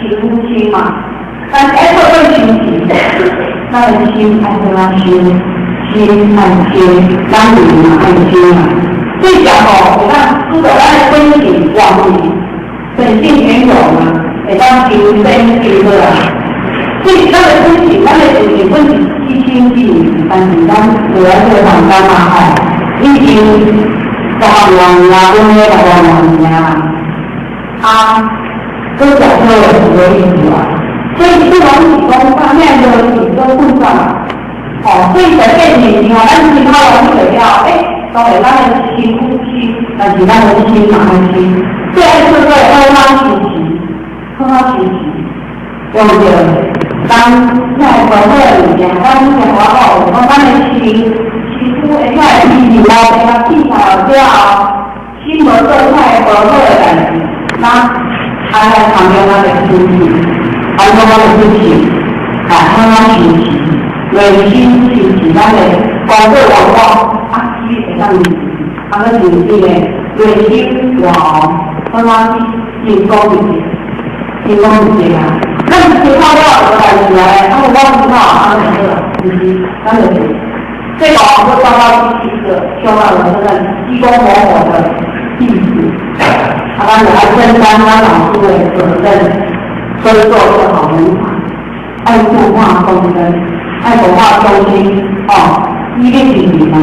情夫妻嘛，但是爱做对亲情，那个心爱跟他心，心爱心，男女嘛爱心嘛。所以讲哦，你看，如果咱的婚姻往里本性圆融啊，会当求生求的啊。所以咱的婚姻，咱的就是婚姻一心一意，但是咱有来做上班嘛吼，已经10多年啊，我们也10多年啊，啊，都讲究了很多意思啊。所以不管你讲上面的你都混上了，哦，所以在这里你看，咱其他人去了，都会咱的心夫妻，但是咱的心嘛爱心，最爱做做好好休息，好好休息，对不对？当在社会里面，咱生活好，咱的心夫会在脾气好，给他气好了，心无做太不好的代志，那还来旁边咱的亲戚，还有咱的亲戚，好好休息，内心是咱的工作往往啊，去会当啊个就是呢，内心往好好去高一些，去高一些啊。那你其他了的代志来，我不知道，就是咱就是这个我们刚刚第一个说到了这个鸡公火火的意思，咱们来分担咱老师的责任，所以做一个好人法，爱护化众生，爱护化众心哦，一个心理嘛。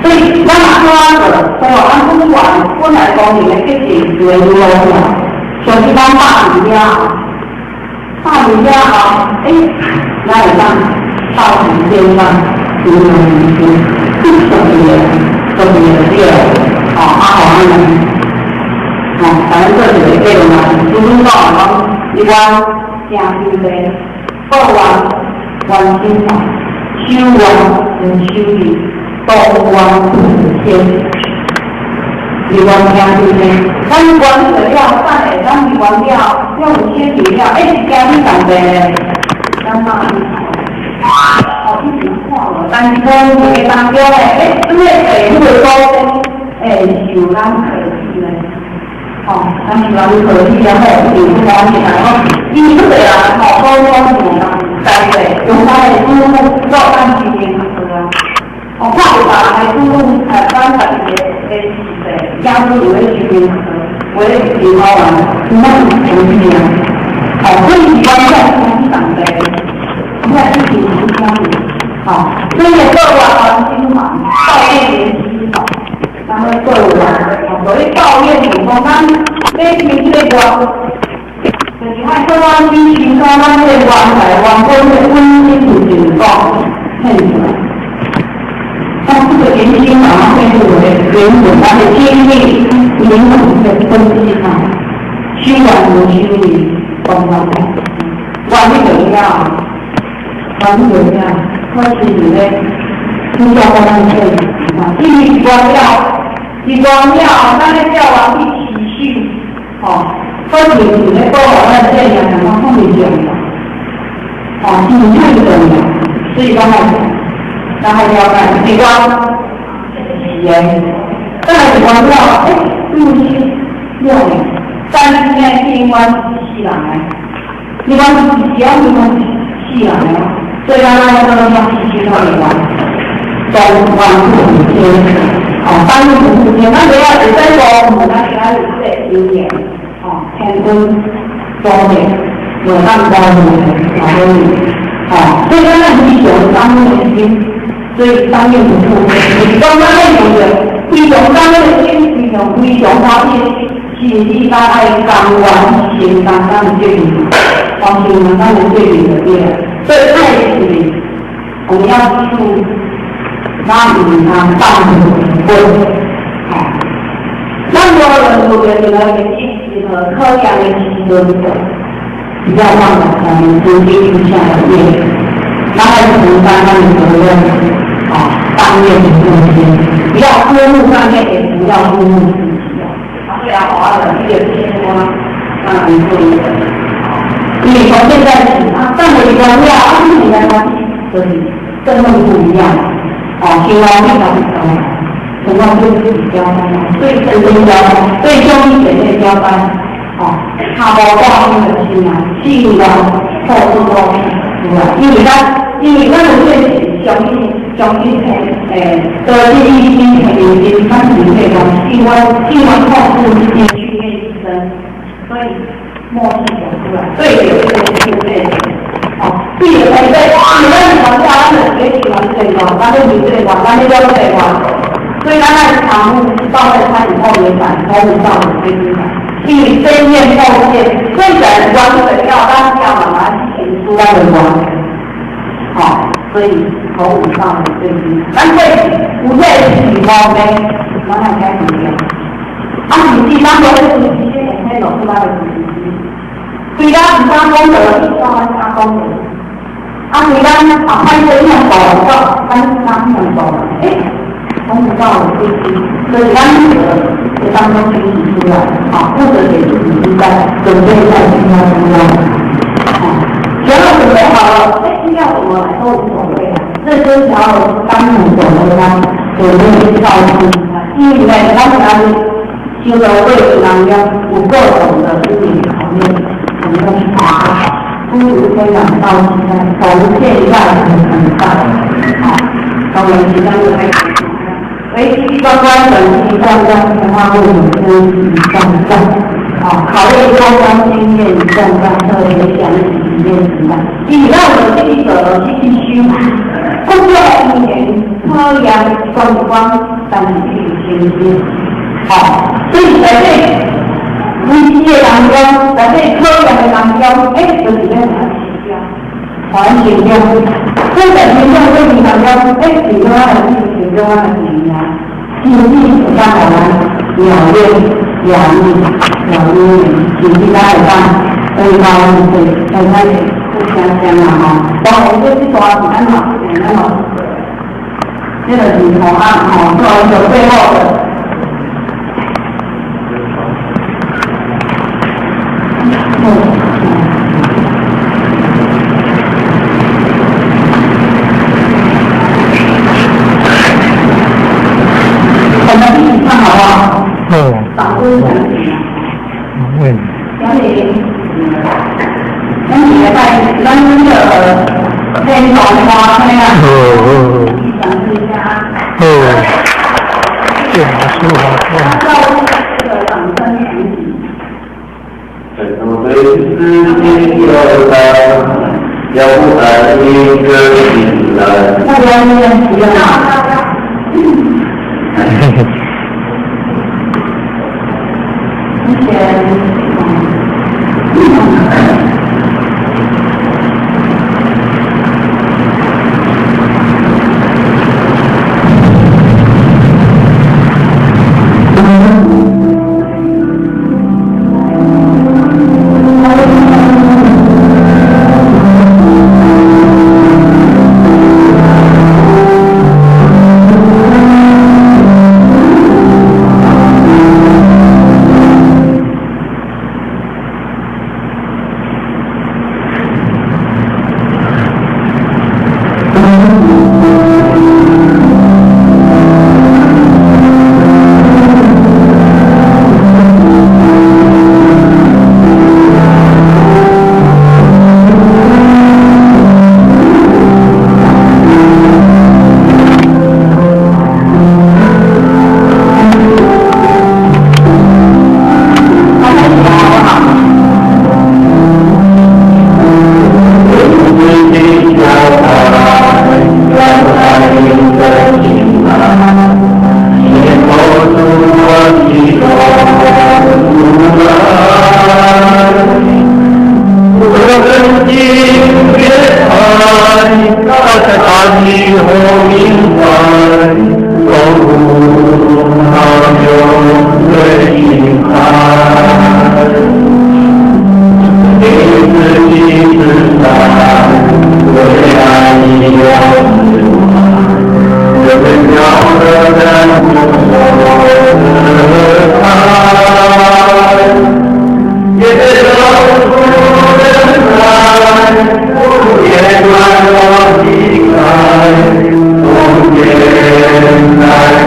所以咱马说的，所有按公管本来讲你的这些原因了，像是咱大理呀。大理家啊，那里上到底先上，有没有明星？特别的好安人，反正这里的这个嘛，初中到了，一般家庭的报完心法，修完人修理，道完天。你关家对不对？咱关的了，咱的咱是关了，要有先理了，是家里人的，咱嘛一直看了，但是讲这个当中的，这个财务的高升，受咱可惜的，咱是咱可惜然后有方面，然后伊这个人高中是单位，用他的收入照单去监测啊。看法还注重班长的家属有的区别，我也喜欢玩，那很不一样。所以喜欢在家长的，在一起互相所以做完心嘛，抱怨联系好，然后做完，所谓抱怨什么？咱这情这个，就是爱做完心情，说咱这个完婚的婚姻就是讲很多。但这个年轻马上会是我的原本他的经历灵魂的分析修完无修理帮他们完的怎样开始有的出家帮他们这里光耀那个叫完的体系分别有的包括那这样然后后面讲的你看这个所以刚才然后要看地光语言，再来地光要入心用的，但是呢地光是人的，地光是只要地光是人的，所以咱那个要必须要地光，从关注天，关注天，咱不要只在说我们那其他有些有点，天宫中的，有当高的，老多女，所以咱那一种当年经。所以当面不错，刚刚那种的，一种当面的心，一种方面，是大概刚完先刚刚的这里，完全刚刚的这里的对，所以爱情，我们要记住，那你看当婚，那么人我觉得呢，也是和科研的其中比较忘了我们经济出现的变，那还是承担他们责任。当面的东西，不要辜负上面，也不要辜负自己对好的，这个是说，你做一个，你从现在起，上了一个料，你的关系和你跟梦不一样，希望非常同样对自己交班，对身边交班，对兄弟姐妹交班，哦，他无讲伊个心啊，信了后事讲出来，因为咱有对相信得第一心的原因，咱是这个因为后事之间训练一生，所以默契讲出来，对的对。哦，对的对，咱是讲家人学习完这个，咱就明这个，咱就了这个。所以他那堂目放在他以后也反公务上的飞机版，因为真面后见，所以人完整要当要把它提出来的完，好，所以口语上的飞机，但是不在起毛呢，那样该怎么样？你第三个是直接演开走出来的主题，所以他第三功德，第三功德，所以他拍摄样走到三样走，从不到飞机，所以当时就当中清洗出来，或者给自己在准备在新加坡，全都准备好了，需要什么来都无所谓了。这些条当然走的呢，有没有照顾？因为在当然修的位置上要有各种的心理考验，我们要去把不如培养到现在从现在很大，从我们即将就开始。关关本期上将文化部有上上，考虑高端经验上上特别奖励体验时代，以让我们记者继续工作1年，科研观光3年前进，所以在这危机当中，在这科研的当中，有几个环境中，这个民众对你当中，你说他的挺重要的点呀。经济当然鸟类、经济当然最高对，开始互相嘛当然就是说咱老师那么，这个是同案作为一个最后的。掌柜讲解，讲解在咱们的天窗花开啊，展示一下。这还是我。这个掌声响起。我对自己有了，要不然一个人来。大家不要。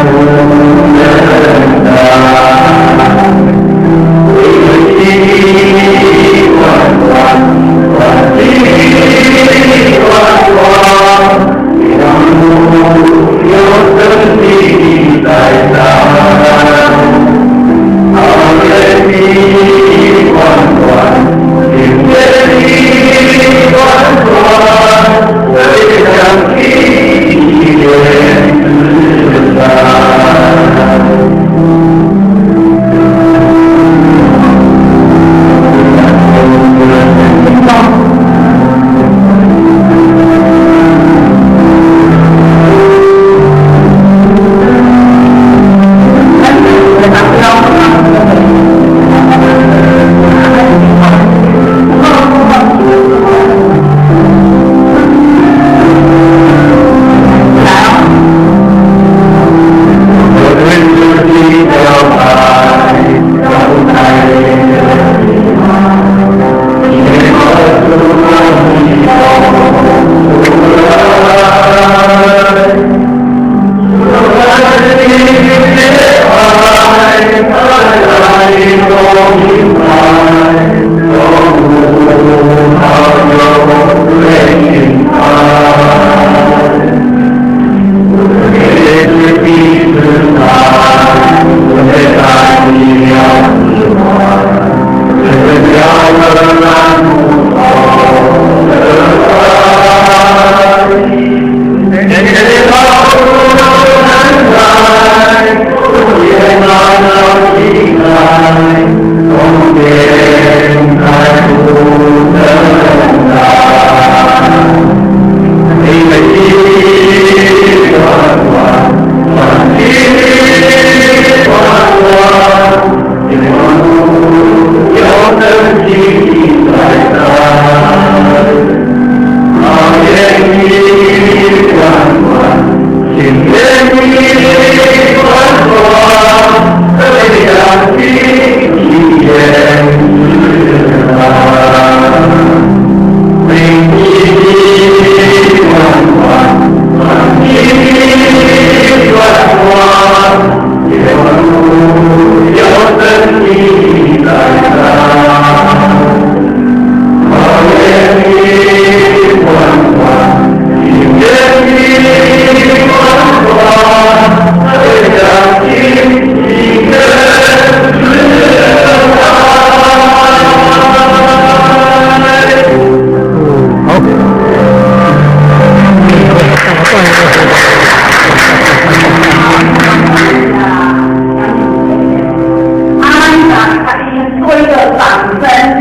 我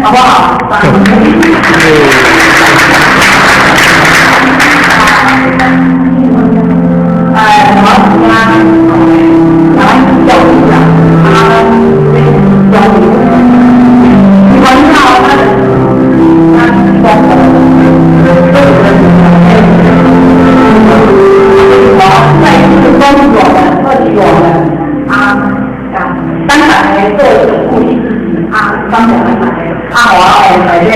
好不好？掌声。好啦，然后教育啊，教育，你闻到他的，他光的，我再次恭喜我们，贺喜我们啊！当然来做一个鼓励自己啊，当然来。我在这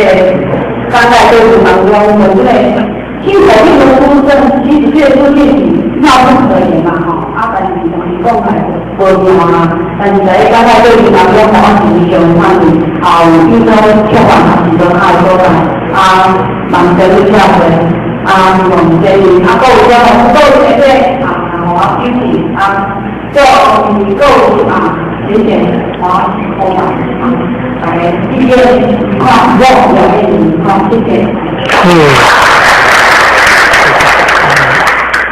刚才过程当中，我觉得听口令的出声，其实这出去闹不可以嘛，但是你讲来无聊啊，但是在刚才过程当中，我是想看你有种跳板还是说爱做的人生的跳的用这里还有这个我休息做够谢谢好来毕业快乐，表演好，谢谢。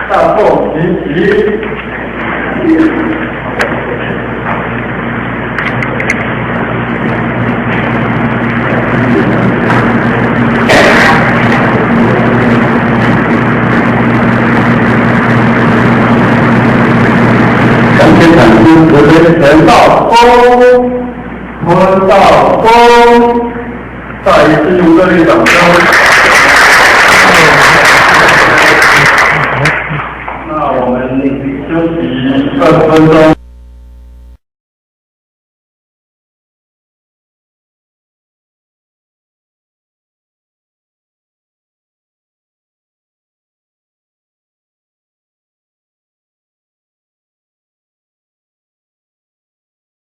到后集。感谢产生隔天全到风。闻到风，再一次用热烈掌声。那我们休息20分钟。